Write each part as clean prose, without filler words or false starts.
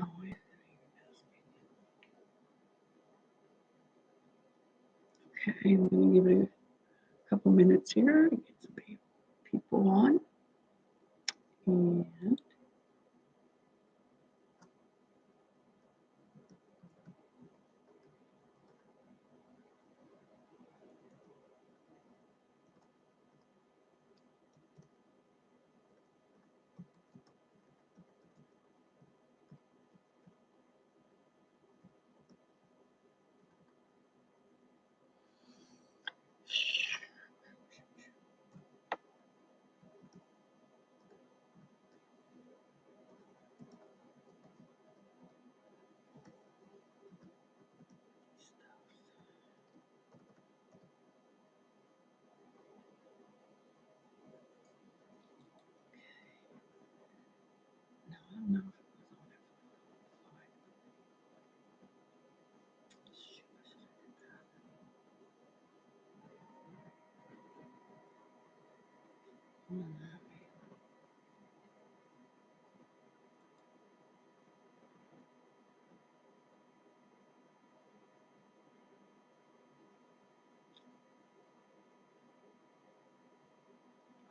No. Okay, I'm going to give it a couple minutes here to get some people on. And I don't know.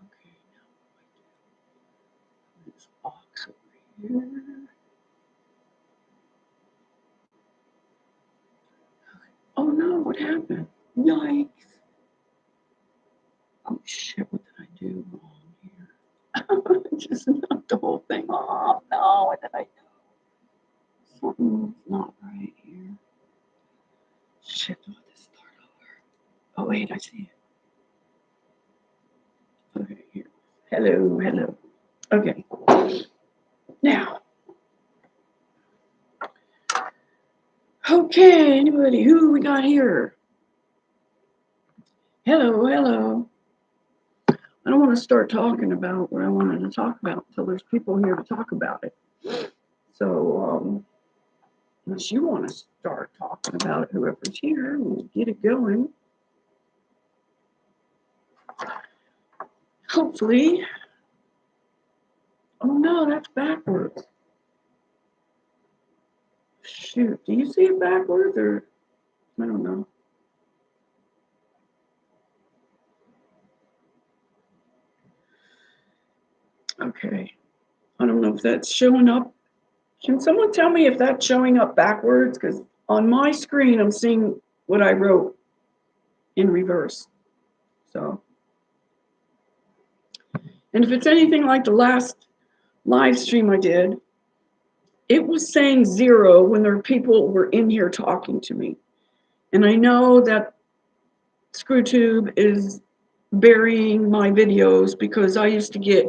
Okay, now this box over here. Oh no, what happened? Yikes. Oh shit, what did I do wrong here? Just knocked the whole thing off. No, what did I do? Something's not right here. Shit, I'll have to start over. Oh wait, I see it. Okay, here. Hello, hello. Okay. Now. Okay, anybody? Who we got here? Hello, hello. I don't want to start talking about what I wanted to talk about until there's people here to talk about it. So, unless you want to start talking about it, whoever's here, we'll get it going. Hopefully. Oh no, that's backwards. Shoot, do you see it backwards or I don't know. Okay. I don't know if that's showing up. Can someone tell me if that's showing up backwards? Because on my screen, I'm seeing what I wrote in reverse. So, and if it's anything like the last live stream I did, it was saying 0 when there were people were in here talking to me. And I know that ScrewTube is burying my videos because I used to get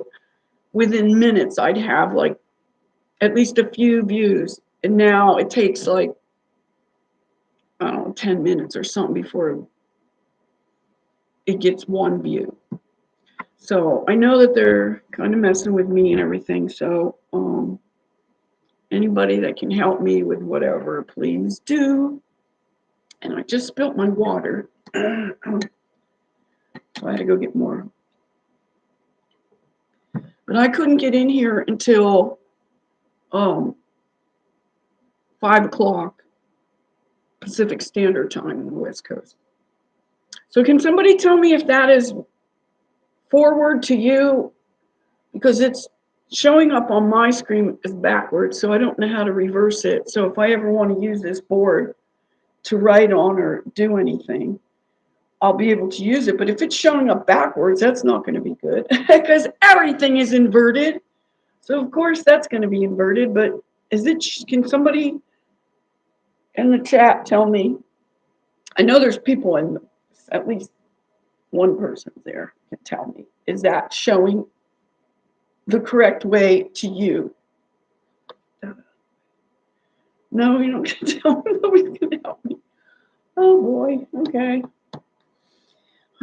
within minutes, I'd have like at least a few views. And now it takes like, I don't know, 10 minutes or something before it gets one view. So I know that they're kind of messing with me and everything. So anybody that can help me with whatever, please do. And I just spilt my water. So I had to go get more. But I couldn't get in here until 5 o'clock Pacific Standard Time on the West Coast. So can somebody tell me if that is forward to you? Because it's showing up on my screen as backwards, so I don't know how to reverse it. So if I ever want to use this board to write on or do anything, I'll be able to use it. But if it's showing up backwards, that's not going to be good because everything is inverted. So of course that's going to be inverted, but is it, can somebody in the chat tell me? I know there's people in, at least one person there can tell me, is that showing the correct way to you? No, you don't get to tell me. Nobody's going to help me. Oh boy, okay.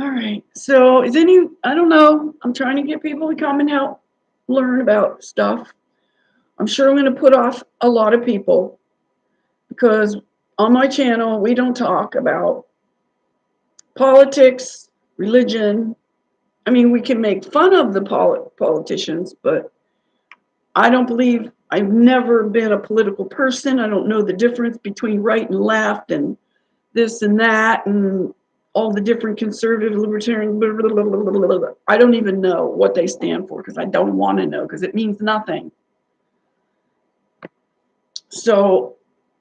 All right, so is any, I don't know, I'm trying to get people to come and help learn about stuff. I'm sure I'm going to put off a lot of people because on my channel, we don't talk about politics, religion. I mean, we can make fun of the politicians, but I don't believe I've never been a political person. I don't know the difference between right and left and this and that and all the different conservative, libertarian, blah, blah, blah, blah, blah, blah. I don't even know what they stand for because I don't want to know because it means nothing. So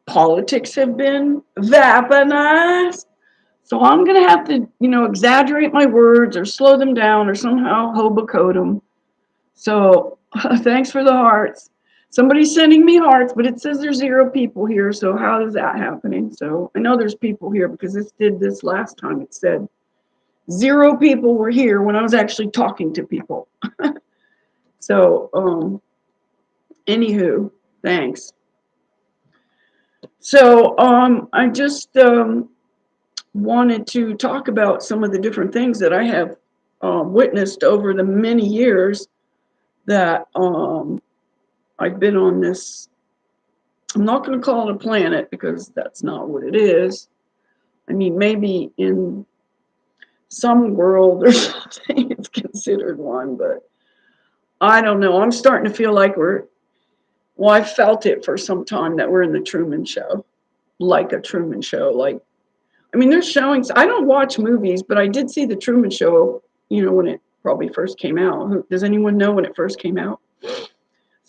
politics have been weaponized. So I'm going to have to, exaggerate my words or slow them down or somehow hobocode them. So thanks for the hearts. Somebody's sending me hearts, but it says there's 0 people here. So how is that happening? So I know there's people here because this last time. It said 0 people were here when I was actually talking to people. So, anywho, thanks. So I just wanted to talk about some of the different things that I have witnessed over the many years that I've been on this. I'm not going to call it a planet because that's not what it is. I mean, maybe in some world or something it's considered one, but I don't know. I'm starting to feel like I felt it for some time that we're in the Truman Show, like a Truman Show. Like, I mean, there's showings. I don't watch movies, but I did see the Truman Show, when it probably first came out. Does anyone know when it first came out?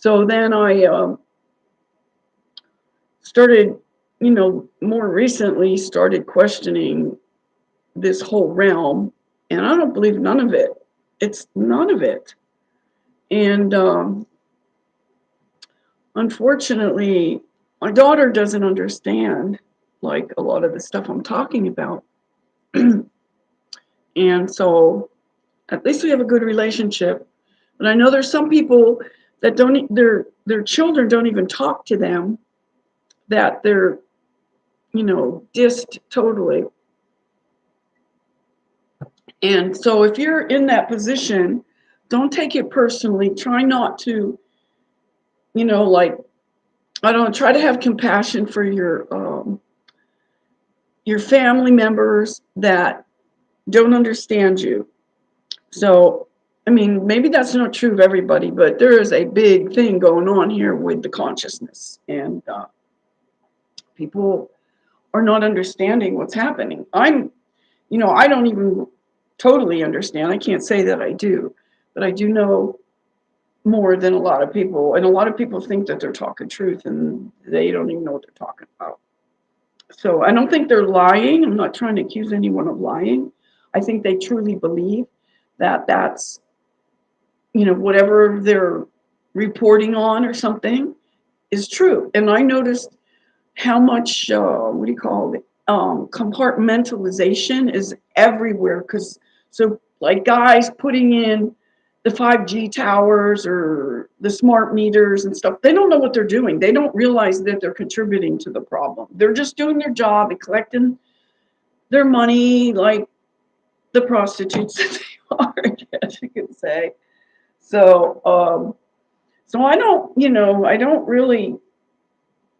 So then I started, more recently started questioning this whole realm, and I don't believe none of it. It's none of it. And unfortunately, my daughter doesn't understand like a lot of the stuff I'm talking about. And so at least we have a good relationship. But I know there's some people that their children don't even talk to them, that they're, dissed totally. And so if you're in that position, don't take it personally. Try not to, I don't know, try to have compassion for your family members that don't understand you. So, I mean, maybe that's not true of everybody, but there is a big thing going on here with the consciousness, and people are not understanding what's happening. I don't even totally understand. I can't say that I do, but I do know more than a lot of people, and a lot of people think that they're talking truth, and they don't even know what they're talking about. So I don't think they're lying. I'm not trying to accuse anyone of lying. I think they truly believe that that's, whatever they're reporting on or something is true. And I noticed how much, what do you call it, compartmentalization is everywhere. So like guys putting in the 5G towers or the smart meters and stuff, they don't know what they're doing. They don't realize that they're contributing to the problem. They're just doing their job and collecting their money like the prostitutes that they are, I guess you could say. So, I don't really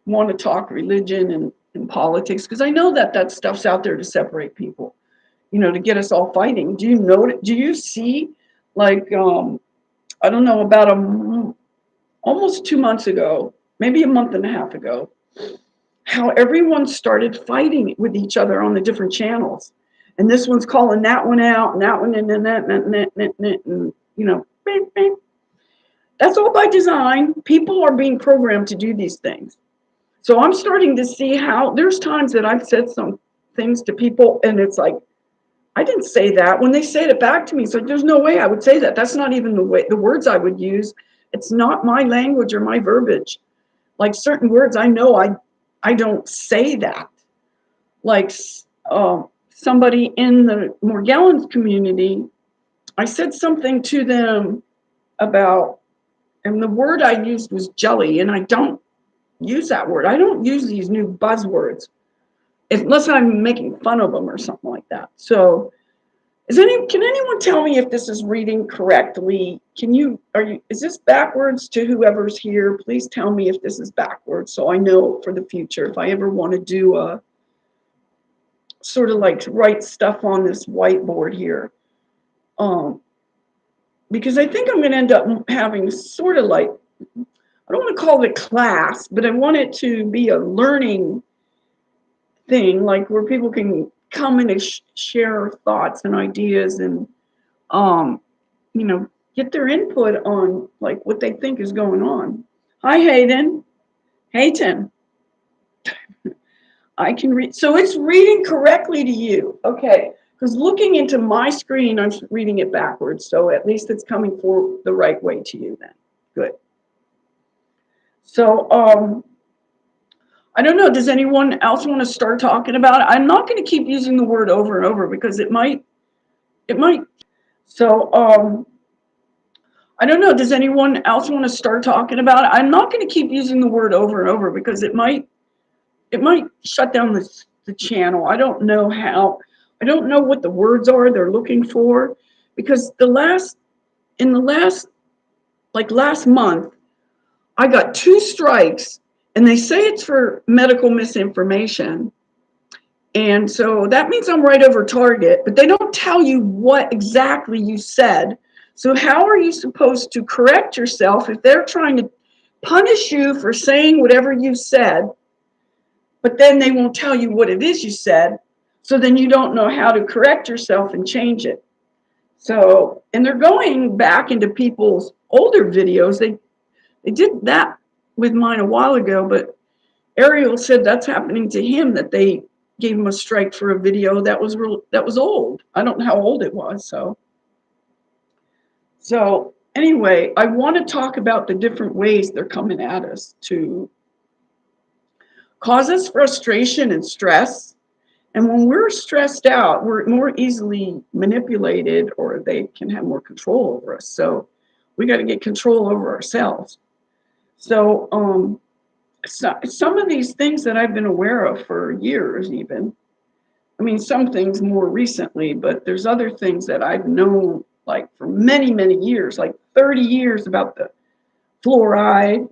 want to talk religion and politics because I know that stuff's out there to separate people, to get us all fighting. Do you see, like, I don't know, about almost 2 months ago, maybe a month and a half ago, how everyone started fighting with each other on the different channels. And this one's calling that one out, and that one, and then that, and beep, beep. That's all by design. People are being programmed to do these things. So I'm starting to see how there's times that I've said some things to people, and it's like, I didn't say that. When they say it back to me, it's like, there's no way I would say that. That's not even the words I would use. It's not my language or my verbiage. Like certain words, I know I don't say that. Like somebody in the Morgellons community, I said something to them about, and the word I used was jelly, and I don't use that word. I don't use these new buzzwords unless I'm making fun of them or something like that. So can anyone tell me if this is reading correctly? Is this backwards to whoever's here? Please tell me if this is backwards so I know for the future if I ever want to do a sort of like write stuff on this whiteboard here. Because I think I'm going to end up having sort of like, I don't want to call it a class, but I want it to be a learning thing, like where people can come and share thoughts and ideas and, um, you know, get their input on like what they think is going on. Hi, Hayden. Hayden. I can read. So it's reading correctly to you. Okay. Because looking into my screen, I'm reading it backwards. So at least it's coming for the right way to you then. Good. So I don't know. Does anyone else want to start talking about it? I'm not going to keep using the word over and over because it might. So I don't know. Does anyone else want to start talking about it? I'm not going to keep using the word over and over because it might shut down the channel. I don't know how. I don't know what the words are they're looking for because last month I got 2 strikes and they say it's for medical misinformation. And so that means I'm right over target, but they don't tell you what exactly you said. So how are you supposed to correct yourself if they're trying to punish you for saying whatever you said, but then they won't tell you what it is you said? So then you don't know how to correct yourself and change it. So, and they're going back into people's older videos. They did that with mine a while ago, but Ariel said that's happening to him, that they gave him a strike for a video that was old. I don't know how old it was. So anyway, I want to talk about the different ways they're coming at us to cause us frustration and stress. And when we're stressed out, we're more easily manipulated, or they can have more control over us. So we got to get control over ourselves. So some of these things that I've been aware of for years, even, I mean, some things more recently, but there's other things that I've known like for many, many years, like 30 years, about the fluoride.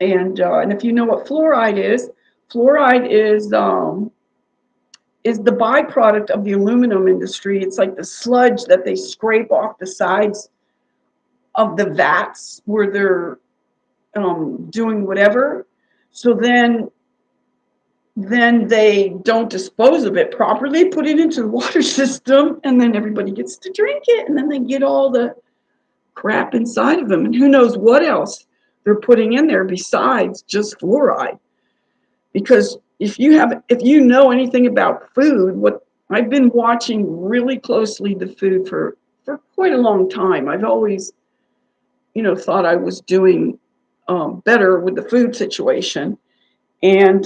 And if you know what fluoride is the byproduct of the aluminum industry. It's like the sludge that they scrape off the sides of the vats where they're doing whatever. So then they don't dispose of it properly, put it into the water system, and then everybody gets to drink it, and then they get all the crap inside of them, and who knows what else they're putting in there besides just fluoride. Because if you know anything about food, what I've been watching really closely the food for quite a long time. I've always, thought I was doing better with the food situation. And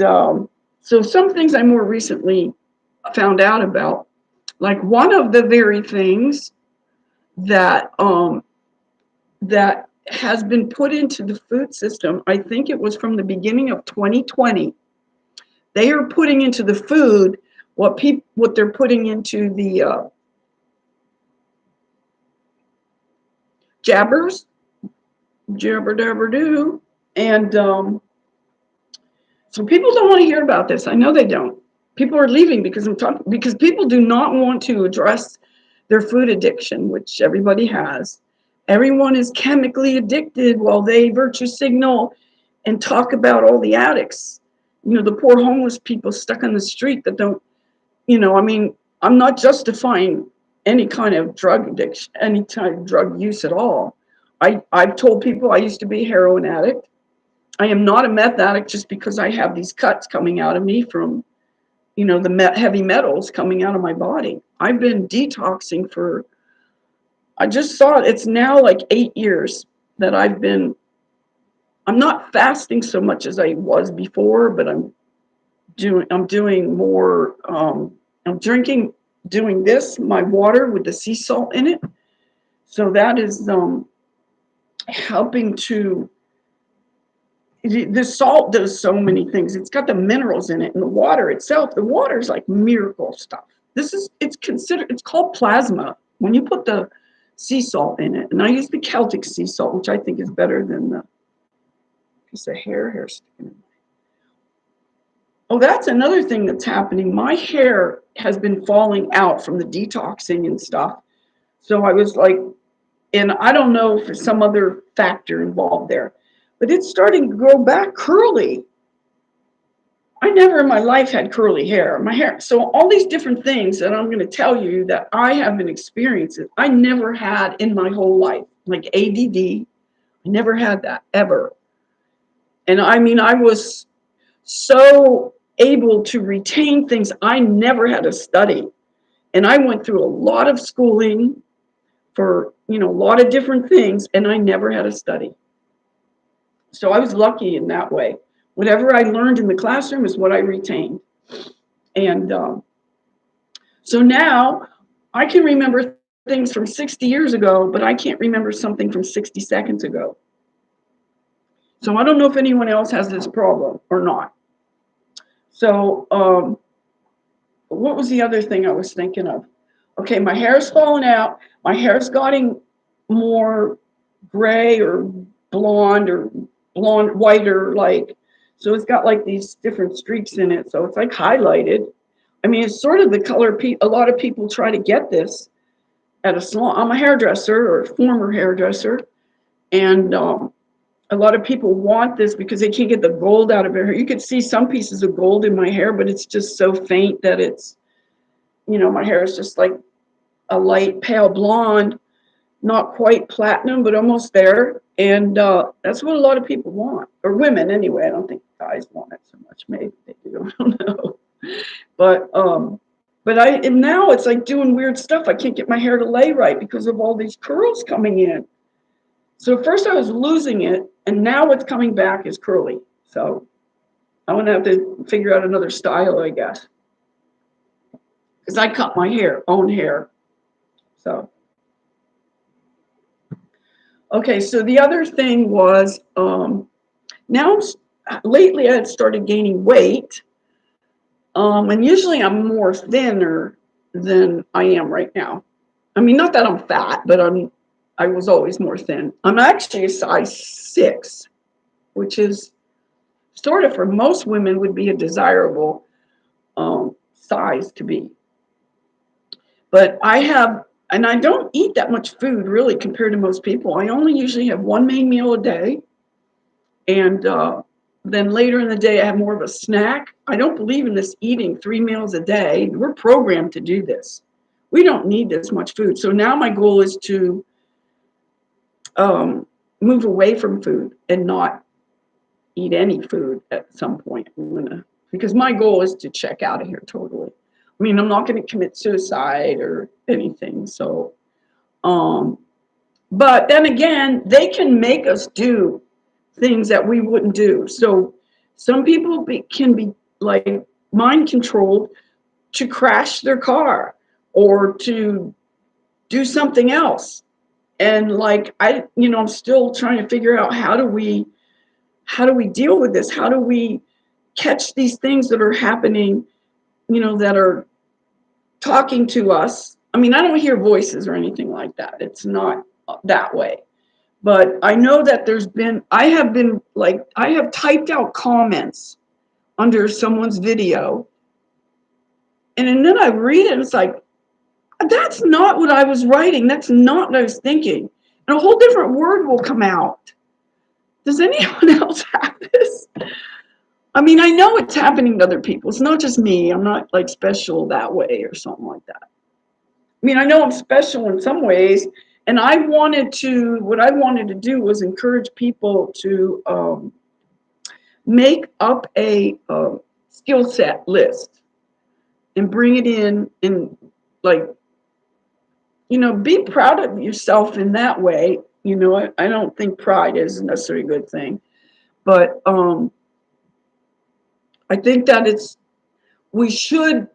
so some things I more recently found out about, like one of the very things that that has been put into the food system, I think it was from the beginning of 2020. They are putting into the food what they're putting into the jabbers, jabber dabber do, and so people don't want to hear about this. I know they don't. People are leaving because because people do not want to address their food addiction, which everybody has. Everyone is chemically addicted while they virtue signal and talk about all the addicts. The poor homeless people stuck on the street that don't, I mean, I'm not justifying any kind of drug addiction, any kind of drug use at all. I've told people I used to be a heroin addict. I am not a meth addict just because I have these cuts coming out of me from, the heavy metals coming out of my body. I've been detoxing I just saw it's now like 8 years that I'm not fasting so much as I was before, but I'm doing more, I'm doing my water with the sea salt in it. So that is helping to, the salt does so many things. It's got the minerals in it, and the water itself, the water is like miracle stuff. It's called plasma when you put the sea salt in it. And I use the Celtic sea salt, which I think is better than the piece of hair sticking in. Oh, that's another thing that's happening. My hair has been falling out from the detoxing and stuff. So I was like, and I don't know if there's some other factor involved there, but it's starting to grow back curly. I never in my life had curly hair. My hair, so all these different things that I'm going to tell you that I have been experiencing, I never had in my whole life, like ADD. I never had that ever. And I mean, I was so able to retain things I never had to study. And I went through a lot of schooling for, a lot of different things, and I never had to study. So I was lucky in that way. Whatever I learned in the classroom is what I retained. And so now I can remember things from 60 years ago, but I can't remember something from 60 seconds ago. So I don't know if anyone else has this problem or not. So what was the other thing I was thinking of? Okay, my hair's falling out. My hair's getting more gray or blonde, whiter, like, so it's got like these different streaks in it. So it's like highlighted. I mean, it's sort of the color a lot of people try to get this at a salon. I'm a hairdresser or former hairdresser. And a lot of people want this because they can't get the gold out of their hair. You could see some pieces of gold in my hair, but it's just so faint that it's, my hair is just like a light pale blonde, not quite platinum, but almost there. And that's what a lot of people want, or women anyway. I don't think guys want it so much. Maybe they do. I don't know. But and now it's like doing weird stuff. I can't get my hair to lay right because of all these curls coming in. So at first I was losing it, and now what's coming back is curly. So I'm gonna have to figure out another style, I guess, because I cut my own hair. So okay, so the other thing was now lately I had started gaining weight, and usually I'm more thinner than I am right now. I mean, not that I'm fat, but I was always more thin. I'm actually a size 6, which is sort of for most women would be a desirable size to be. But and I don't eat that much food really compared to most people. I only usually have one main meal a day. And then later in the day, I have more of a snack. I don't believe in this eating 3 meals a day. We're programmed to do this. We don't need this much food. So now my goal is to move away from food and not eat any food at some point. Because my goal is to check out of here totally. I mean, I'm not going to commit suicide or anything. So, but then again, they can make us do things that we wouldn't do. So some people can be like mind controlled to crash their car or to do something else. And like, I'm still trying to figure out how do we deal with this? How do we catch these things that are happening, that are talking to us? I mean, I don't hear voices or anything like that. It's not that way. But I know that I have typed out comments under someone's video. And then I read it and it's like, that's not what I was writing. That's not what I was thinking. And a whole different word will come out. Does anyone else have this? I mean, I know it's happening to other people. It's not just me. I'm not like special that way or something like that. I mean, I know I'm special in some ways. And what I wanted to do was encourage people to make up a skill set list and bring it in and like, be proud of yourself in that way. I don't think pride is necessarily a good thing, but I think that we should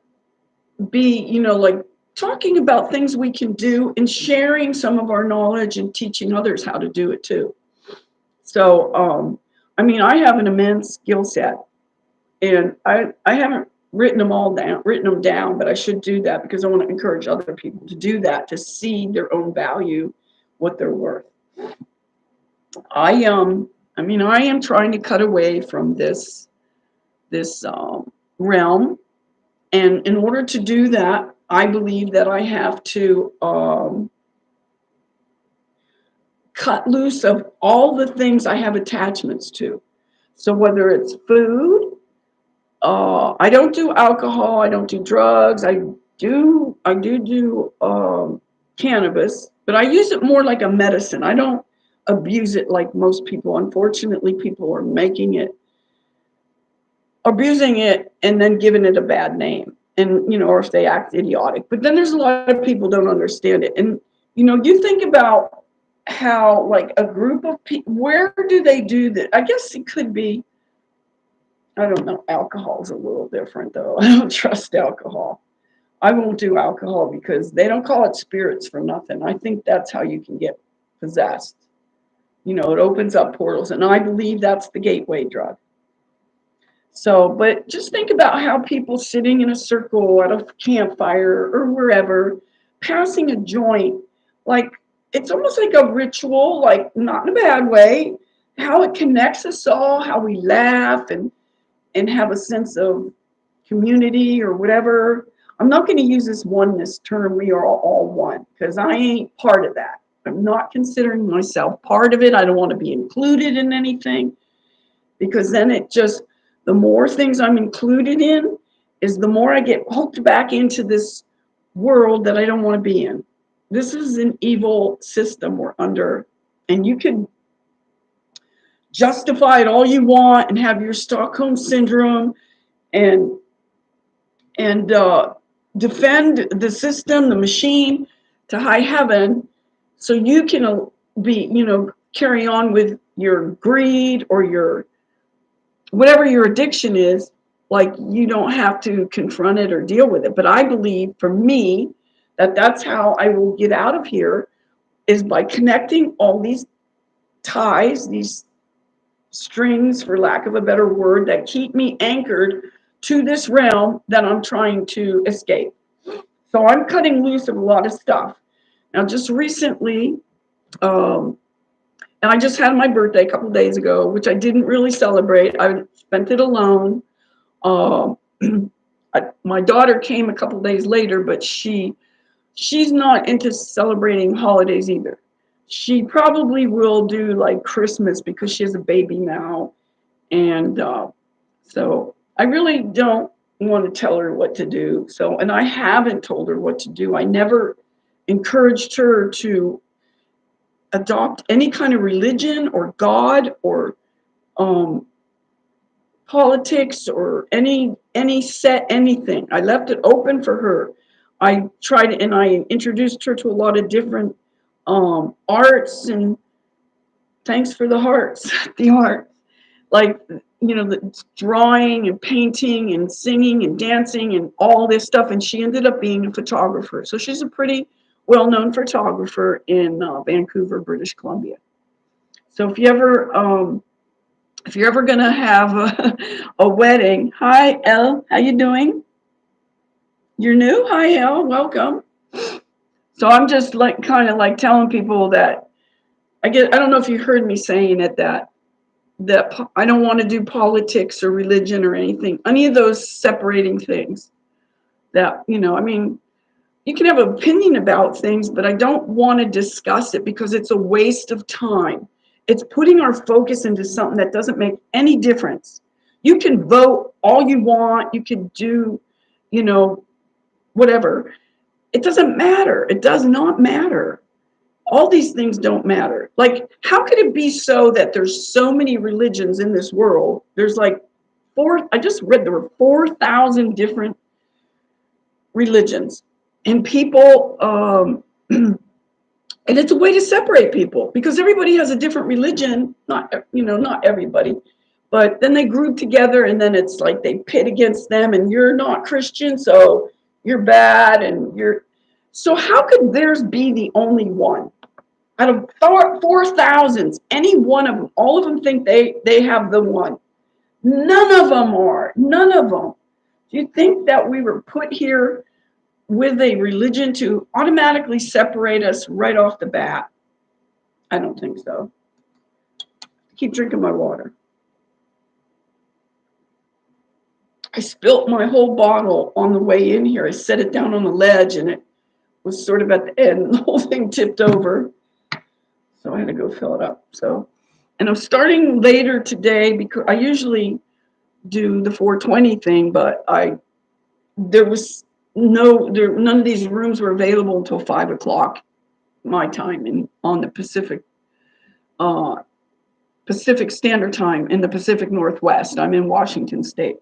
be, like talking about things we can do and sharing some of our knowledge and teaching others how to do it too. So, I mean, I have an immense skill set, and I haven't written them down, but I should do that because I want to encourage other people to do that, to see their own value, what they're worth. I am trying to cut away from this realm, and in order to do that, I believe that I have to cut loose of all the things I have attachments to. So whether it's food, I don't do alcohol, I don't do drugs, I do cannabis, but I use it more like a medicine. I don't abuse it like most people. Unfortunately, people are abusing it and then giving it a bad name. And, or if they act idiotic. But then there's a lot of people don't understand it. And, you think about how like a group of people, where do they do that? I guess it could be, I don't know, alcohol's a little different though. I don't trust alcohol. I won't do alcohol because they don't call it spirits for nothing. I think that's how you can get possessed. It opens up portals, and I believe that's the gateway drug. So, but just think about how people sitting in a circle at a campfire or wherever, passing a joint, like it's almost like a ritual, like not in a bad way, how it connects us all, how we laugh and have a sense of community or whatever. I'm not going to use this oneness term, we are all one, because I ain't part of that. I'm not considering myself part of it. I don't want to be included in anything, because then the more things I'm included in is the more I get hooked back into this world that I don't want to be in. This is an evil system we're under, and you can justify it all you want and have your Stockholm syndrome and defend the system, the machine to high heaven, so you can carry on with your greed or your whatever your addiction is. Like, you don't have to confront it or deal with it. But I believe, for me, that's how I will get out of here, is by connecting all these ties, these strings, for lack of a better word, that keep me anchored to this realm that I'm trying to escape. So I'm cutting loose of a lot of stuff. Now, just recently, and I just had my birthday a couple of days ago, which I didn't really celebrate. I spent it alone. My daughter came a couple of days later, but she's not into celebrating holidays either. She probably will do like Christmas because she has a baby now. And so I really don't want to tell her what to do. And I haven't told her what to do. I never encouraged her to adopt any kind of religion or God or politics or any set anything. I left it open for her. I introduced her to a lot of different arts, and thanks for the hearts, the art. Like, the drawing and painting and singing and dancing and all this stuff. And she ended up being a photographer. So she's a pretty well-known photographer in Vancouver, British Columbia. So if you're ever going to have a wedding, hi, Elle, how you doing? You're new? Hi, Elle, welcome. So I'm just kind of telling people that I don't know if you heard me saying it, that I don't want to do politics or religion or any of those separating things. That, you can have an opinion about things, but I don't want to discuss it because it's a waste of time. It's putting our focus into something that doesn't make any difference. You can vote all you want. You can do, whatever. It doesn't matter. It does not matter. All these things don't matter. Like, how could it be so that there's so many religions in this world? There's I just read there were 4,000 different religions, and people, and it's a way to separate people because everybody has a different religion. Not everybody, but then they group together, and then it's like they pit against them, and you're not Christian, so you're bad, so how could theirs be the only one? Out of 4,000, any one of them, all of them think they have the one. None of them are. None of them. Do you think that we were put here with a religion to automatically separate us right off the bat? I don't think so. Keep drinking my water. I spilt my whole bottle on the way in here. I set it down on the ledge, and it was sort of at the end, and the whole thing tipped over. So I had to go fill it up. So, and I'm starting later today because I usually do the 420 thing, but there was none of these rooms were available until 5 o'clock my time on the uh, Pacific Standard Time in the Pacific Northwest. I'm in Washington State.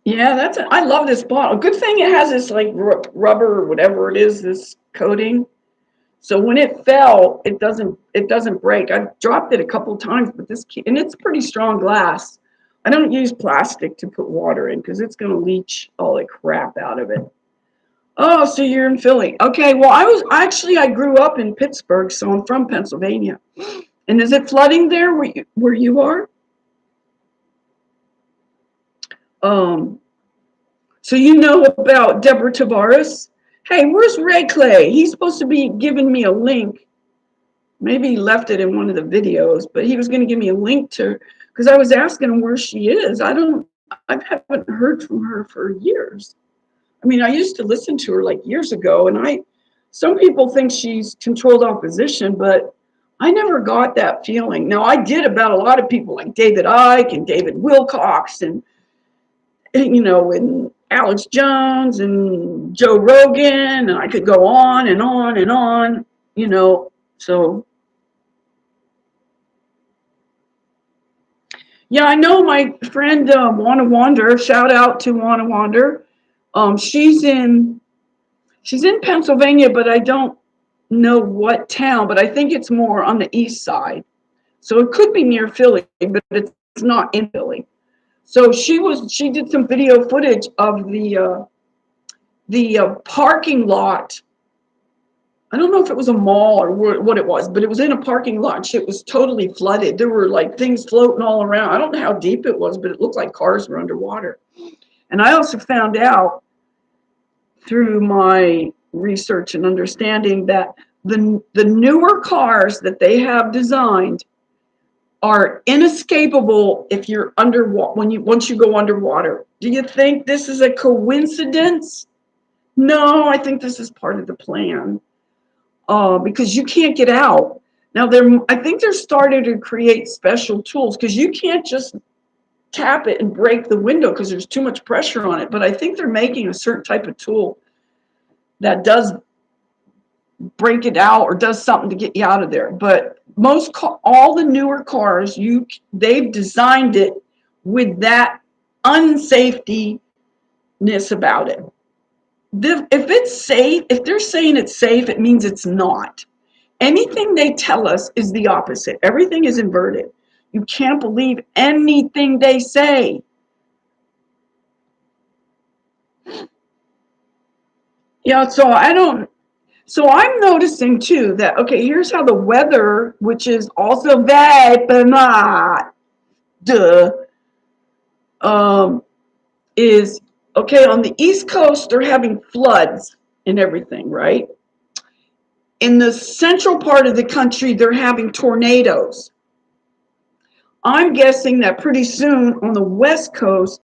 Yeah, I love this bottle. Good thing it has this like rubber or whatever it is, this coating. So when it fell, it doesn't break. I've dropped it a couple of times, but and it's pretty strong glass. I don't use plastic to put water in because it's going to leach all the crap out of it. Oh, so you're in Philly. Okay, well, I grew up in Pittsburgh, so I'm from Pennsylvania. And is it flooding there where you are? Um, so you know about Deborah Tavares? Hey, where's Ray Clay? He's supposed to be giving me a link. Maybe he left it in one of the videos, but he was going to give me a link to, because I was asking him where she is. I haven't heard from her for years. I mean, I used to listen to her like years ago, and some people think she's controlled opposition, but I never got that feeling. Now, I did about a lot of people like David Icke and David Wilcox and Alex Jones and Joe Rogan, and I could go on and on and on. So yeah, I know my friend Wanna Wander. Shout out to Wanna Wander. She's in Pennsylvania, but I don't know what town. But I think it's more on the east side, so it could be near Philly, but it's not in Philly. So she did some video footage of the parking lot. I don't know if it was a mall or what it was, but it was in a parking lot. Shit was totally flooded. There were like things floating all around. I don't know how deep it was, but it looked like cars were underwater. And I also found out through my research and understanding that the newer cars that they have designed are inescapable if you're underwater once you go underwater. Do you think this is a coincidence? No, I think this is part of the plan. Because you can't get out. Now I think they're starting to create special tools because you can't just tap it and break the window because there's too much pressure on it. But I think they're making a certain type of tool that does break it out or does something to get you out of there. But all the newer cars, they've designed it with that unsafetyness about it. If it's safe, if they're saying it's safe, it means it's not. Anything they tell us is the opposite. Everything is inverted. You can't believe anything they say. Yeah, so I'm noticing too that, okay, here's how the weather, which is also very bad, um, is, okay, on the East Coast, they're having floods and everything, right? In the central part of the country, they're having tornadoes. I'm guessing that pretty soon on the West Coast,